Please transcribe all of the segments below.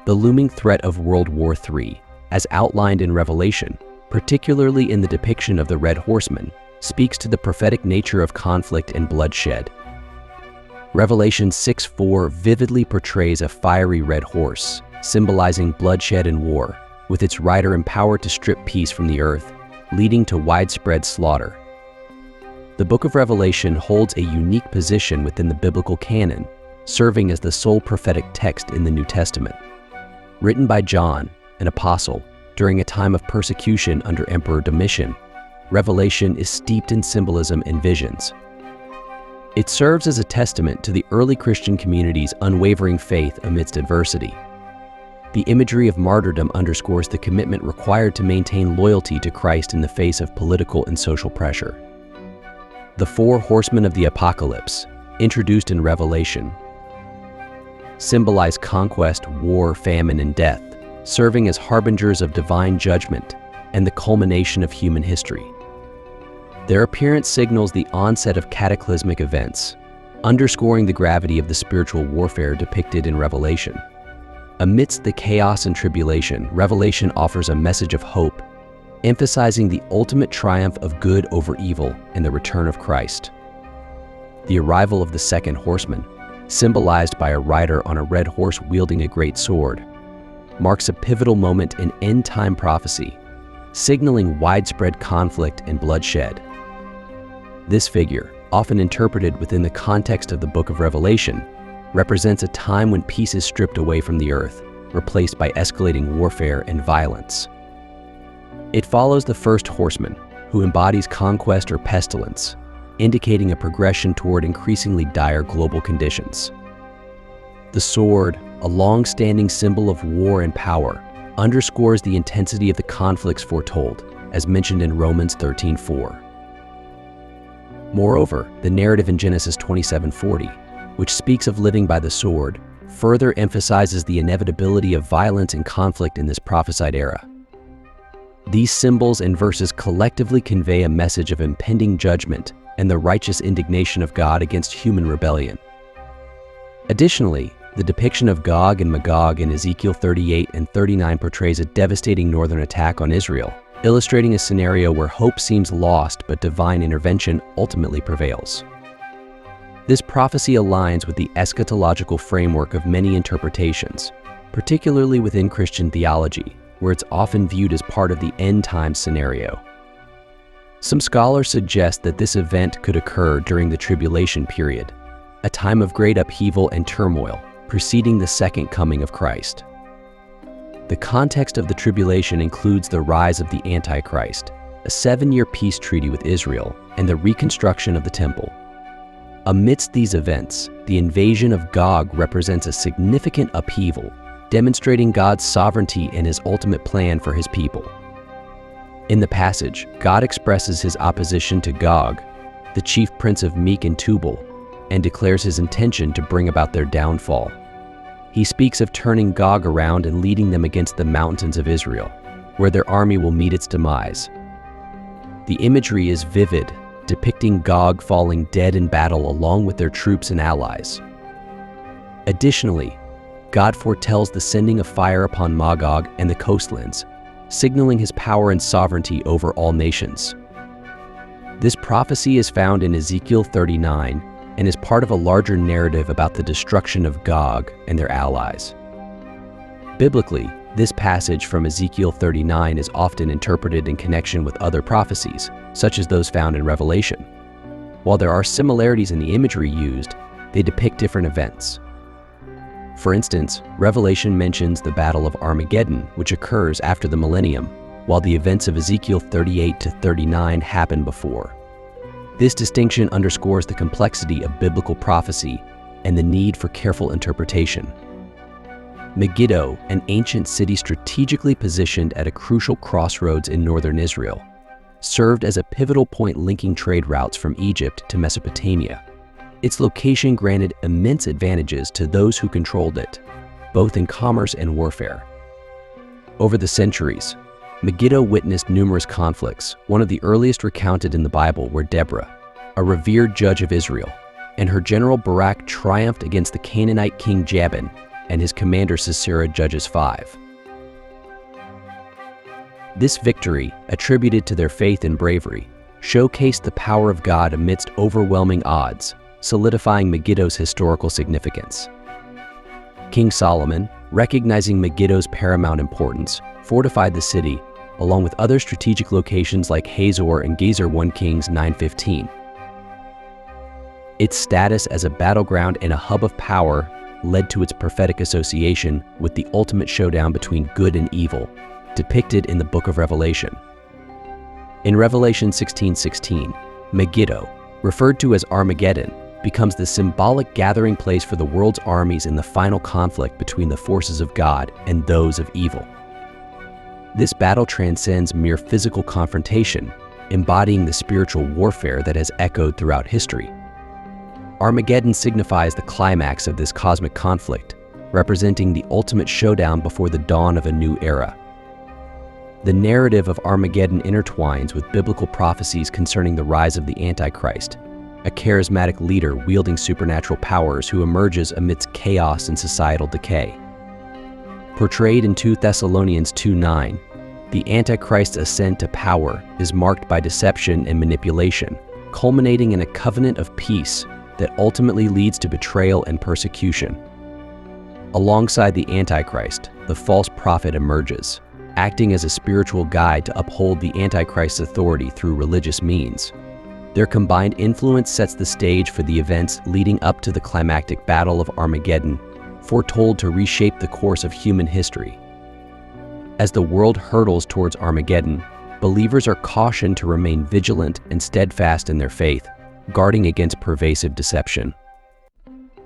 The looming threat of World War III, as outlined in Revelation, particularly in the depiction of the Red Horsemen, speaks to the prophetic nature of conflict and bloodshed. Revelation 6:4 vividly portrays a fiery red horse, symbolizing bloodshed and war, with its rider empowered to strip peace from the earth, leading to widespread slaughter. The book of Revelation holds a unique position within the biblical canon, serving as the sole prophetic text in the New Testament. Written by John, an apostle, during a time of persecution under Emperor Domitian, Revelation is steeped in symbolism and visions. It serves as a testament to the early Christian community's unwavering faith amidst adversity. The imagery of martyrdom underscores the commitment required to maintain loyalty to Christ in the face of political and social pressure. The Four Horsemen of the Apocalypse, introduced in Revelation, symbolize conquest, war, famine, and death, serving as harbingers of divine judgment and the culmination of human history. Their appearance signals the onset of cataclysmic events, underscoring the gravity of the spiritual warfare depicted in Revelation. Amidst the chaos and tribulation, Revelation offers a message of hope, emphasizing the ultimate triumph of good over evil and the return of Christ. The arrival of the second horseman, symbolized by a rider on a red horse wielding a great sword, marks a pivotal moment in end-time prophecy, signaling widespread conflict and bloodshed. This figure, often interpreted within the context of the book of Revelation, represents a time when peace is stripped away from the earth, replaced by escalating warfare and violence. It follows the first horseman, who embodies conquest or pestilence, indicating a progression toward increasingly dire global conditions. The sword, a long-standing symbol of war and power, underscores the intensity of the conflicts foretold, as mentioned in Romans 13:4. Moreover, the narrative in Genesis 27:40, which speaks of living by the sword, further emphasizes the inevitability of violence and conflict in this prophesied era. These symbols and verses collectively convey a message of impending judgment and the righteous indignation of God against human rebellion. Additionally, the depiction of Gog and Magog in Ezekiel 38 and 39 portrays a devastating northern attack on Israel, illustrating a scenario where hope seems lost but divine intervention ultimately prevails. This prophecy aligns with the eschatological framework of many interpretations, particularly within Christian theology, where it's often viewed as part of the end-time scenario. Some scholars suggest that this event could occur during the tribulation period, a time of great upheaval and turmoil, preceding the second coming of Christ. The context of the tribulation includes the rise of the Antichrist, a 7-year peace treaty with Israel, and the reconstruction of the temple. Amidst these events, the invasion of Gog represents a significant upheaval, demonstrating God's sovereignty and his ultimate plan for his people. In the passage, God expresses his opposition to Gog, the chief prince of Meek and Tubal, and declares his intention to bring about their downfall. He speaks of turning Gog around and leading them against the mountains of Israel, where their army will meet its demise. The imagery is vivid, depicting Gog falling dead in battle along with their troops and allies. Additionally, God foretells the sending of fire upon Magog and the coastlands, signaling his power and sovereignty over all nations. This prophecy is found in Ezekiel 39 and is part of a larger narrative about the destruction of Gog and their allies. Biblically, this passage from Ezekiel 39 is often interpreted in connection with other prophecies, such as those found in Revelation. While there are similarities in the imagery used, they depict different events. For instance, Revelation mentions the Battle of Armageddon, which occurs after the millennium, while the events of Ezekiel 38 to 39 happen before. This distinction underscores the complexity of biblical prophecy and the need for careful interpretation. Megiddo, an ancient city strategically positioned at a crucial crossroads in northern Israel, served as a pivotal point linking trade routes from Egypt to Mesopotamia. Its location granted immense advantages to those who controlled it, both in commerce and warfare. Over the centuries, Megiddo witnessed numerous conflicts, one of the earliest recounted in the Bible where Deborah, a revered judge of Israel, and her general Barak triumphed against the Canaanite king Jabin and his commander Sisera, Judges 5. This victory, attributed to their faith and bravery, showcased the power of God amidst overwhelming odds, solidifying Megiddo's historical significance. King Solomon, recognizing Megiddo's paramount importance, fortified the city, along with other strategic locations like Hazor and Gezer 1 Kings 9:15. Its status as a battleground and a hub of power led to its prophetic association with the ultimate showdown between good and evil, depicted in the book of Revelation. In Revelation 16:16, Megiddo, referred to as Armageddon, becomes the symbolic gathering place for the world's armies in the final conflict between the forces of God and those of evil. This battle transcends mere physical confrontation, embodying the spiritual warfare that has echoed throughout history. Armageddon signifies the climax of this cosmic conflict, representing the ultimate showdown before the dawn of a new era. The narrative of Armageddon intertwines with biblical prophecies concerning the rise of the Antichrist, a charismatic leader wielding supernatural powers who emerges amidst chaos and societal decay. Portrayed in 2 Thessalonians 2:9, the Antichrist's ascent to power is marked by deception and manipulation, culminating in a covenant of peace that ultimately leads to betrayal and persecution. Alongside the Antichrist, the false prophet emerges, acting as a spiritual guide to uphold the Antichrist's authority through religious means. Their combined influence sets the stage for the events leading up to the climactic battle of Armageddon, foretold to reshape the course of human history. As the world hurtles towards Armageddon, believers are cautioned to remain vigilant and steadfast in their faith, guarding against pervasive deception.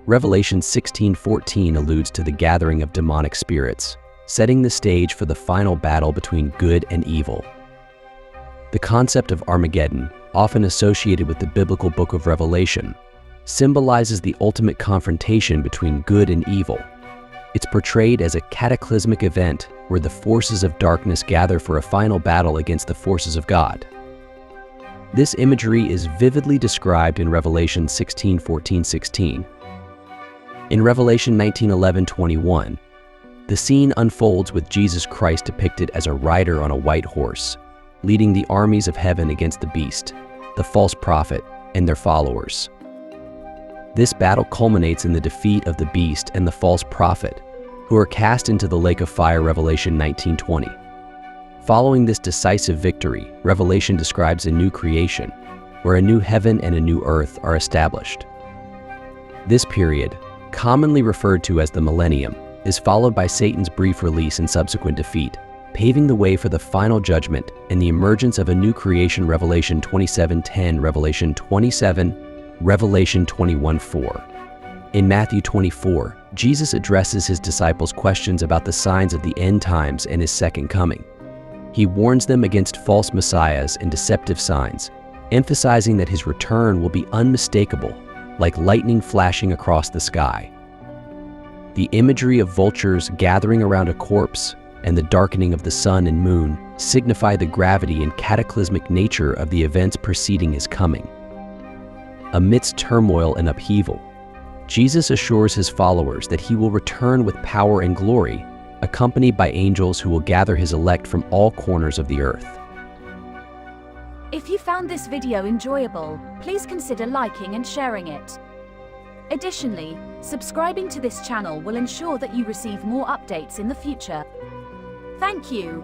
Revelation 16:14 alludes to the gathering of demonic spirits, setting the stage for the final battle between good and evil. The concept of Armageddon, often associated with the biblical book of Revelation, symbolizes the ultimate confrontation between good and evil. It's portrayed as a cataclysmic event where the forces of darkness gather for a final battle against the forces of God. This imagery is vividly described in Revelation 16:14-16. In Revelation 19:11-21, the scene unfolds with Jesus Christ depicted as a rider on a white horse, leading the armies of heaven against the beast, the false prophet, and their followers. This battle culminates in the defeat of the beast and the false prophet, who are cast into the lake of fire, Revelation 19:20. Following this decisive victory, Revelation describes a new creation, where a new heaven and a new earth are established. This period, commonly referred to as the millennium, is followed by Satan's brief release and subsequent defeat, paving the way for the final judgment and the emergence of a new creation, Revelation 27:10, Revelation 27, Revelation 21:4. In Matthew 24, Jesus addresses his disciples questions about the signs of the end times and his second coming. He warns them against false messiahs and deceptive signs, emphasizing that his return will be unmistakable, like lightning flashing across the sky. The imagery of vultures gathering around a corpse and the darkening of the sun and moon signify the gravity and cataclysmic nature of the events preceding his coming. Amidst turmoil and upheaval, Jesus assures his followers that he will return with power and glory, accompanied by angels who will gather his elect from all corners of the earth. If you found this video enjoyable, please consider liking and sharing it. Additionally, subscribing to this channel will ensure that you receive more updates in the future. Thank you.